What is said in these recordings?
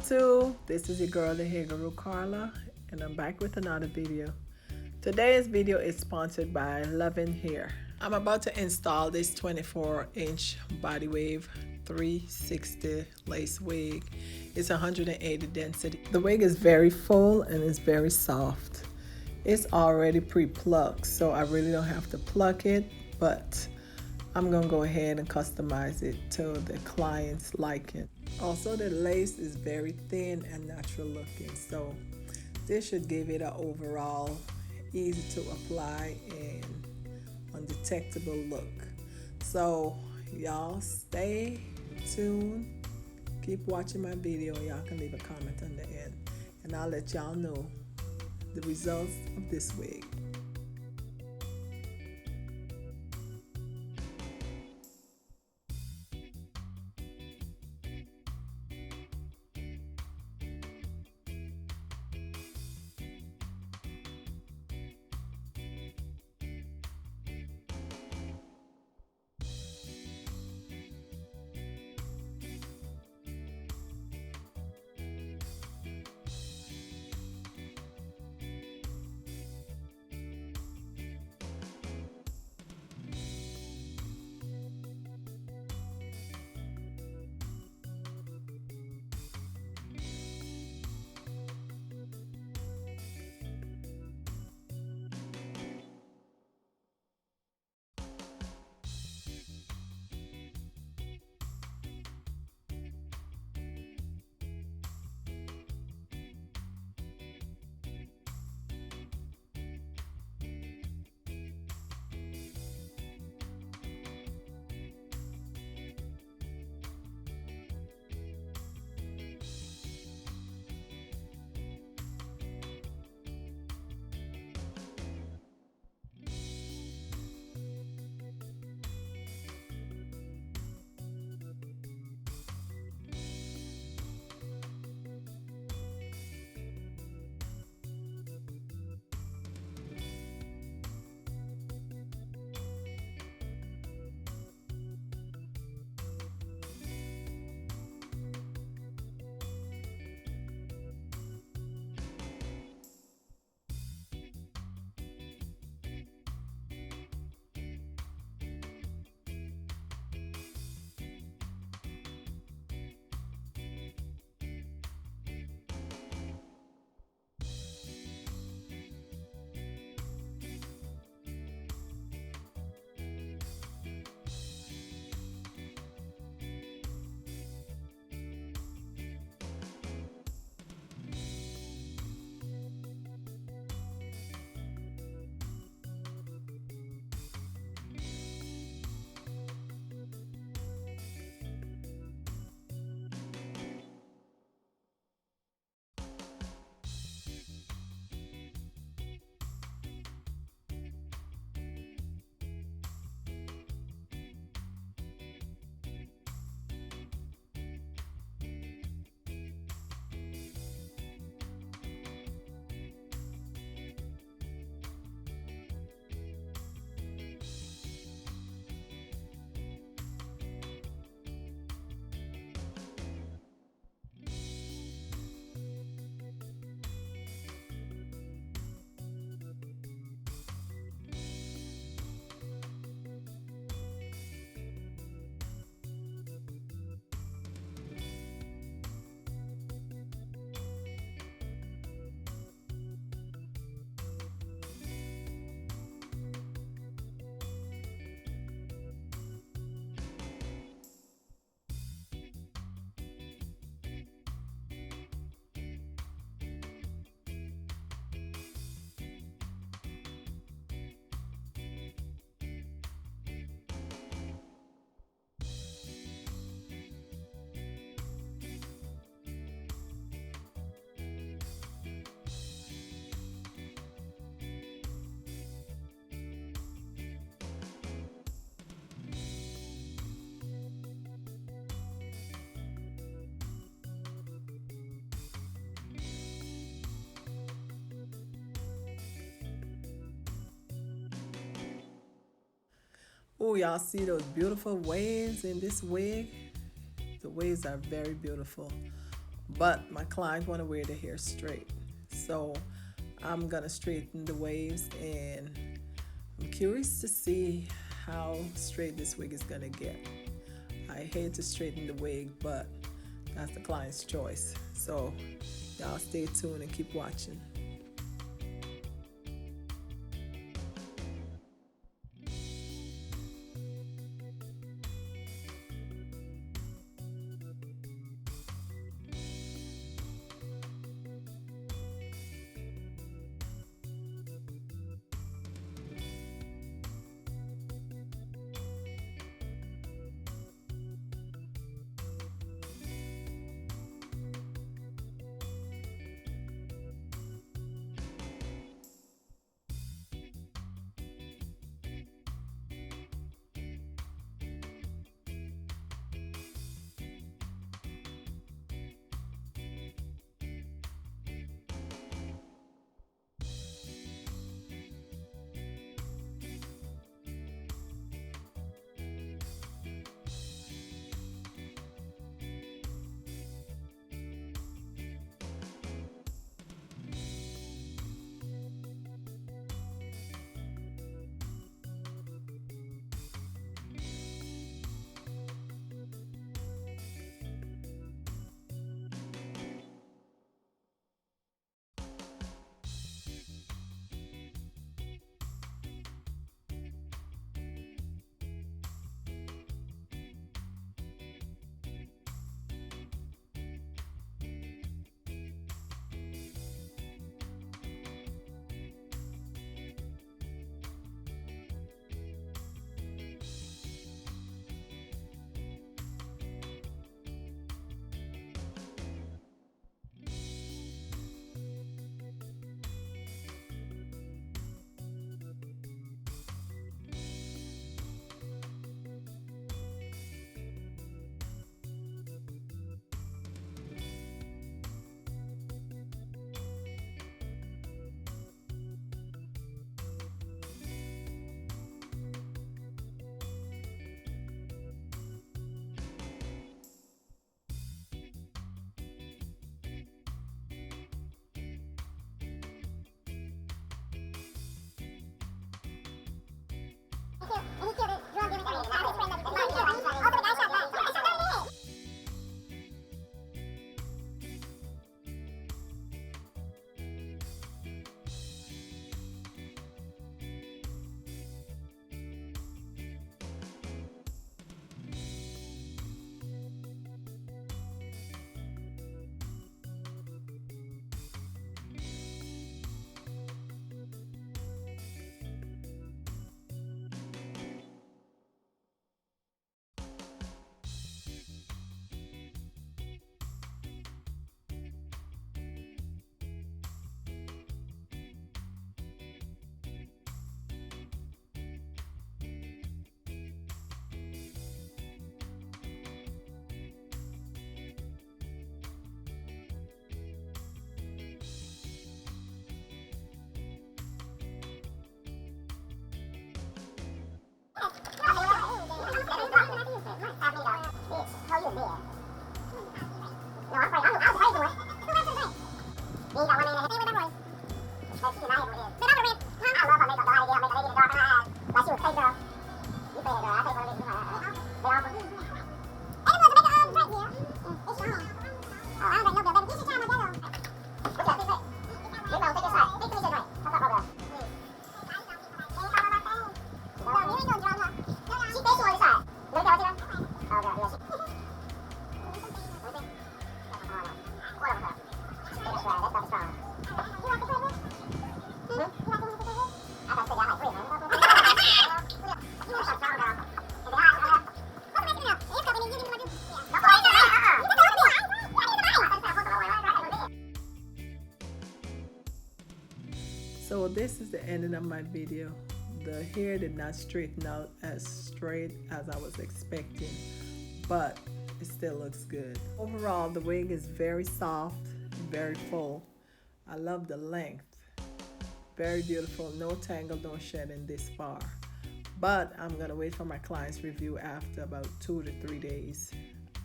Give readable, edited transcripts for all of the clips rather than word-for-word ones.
YouTube, this is your girl the hair guru Carla, and I'm back with another video. Today's video is sponsored by Luvin Hair. I'm about to install this 24-inch body wave 360 lace wig. It's 180 density. The wig is very full and it's very soft. It's already pre-plucked, so I really don't have to pluck it, but I'm gonna go ahead and customize it to the client's liking. Also, the lace is very thin and natural looking, so this should give it an overall easy to apply and undetectable look. So y'all stay tuned, keep watching my video, and y'all can leave a comment on the end, and I'll let y'all know the results of this wig. Oh, y'all see those beautiful waves in this wig? The waves are very beautiful. but my client want to wear the hair straight. So I'm gonna straighten the waves, and I'm curious to see how straight this wig is gonna get. I hate to straighten the wig, but that's the client's choice. So y'all stay tuned and keep watching. So this is the ending of my video. The hair did not straighten out as straight as I was expecting, but it still looks good. Overall, the wig is very soft, very full. I love the length. Very beautiful, no tangle, no shedding this far. But I'm gonna wait for my client's review after about 2 to 3 days.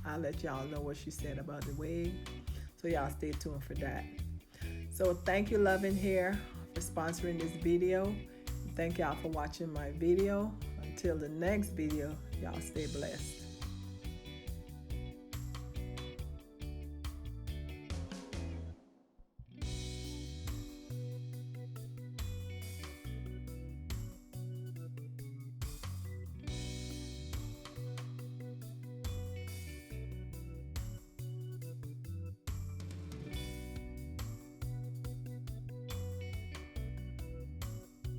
I'll let y'all know what she said about the wig. So y'all stay tuned for that. So thank you, Luvin here, for sponsoring this video. Thank y'all for watching my video. Until the next video, y'all stay blessed.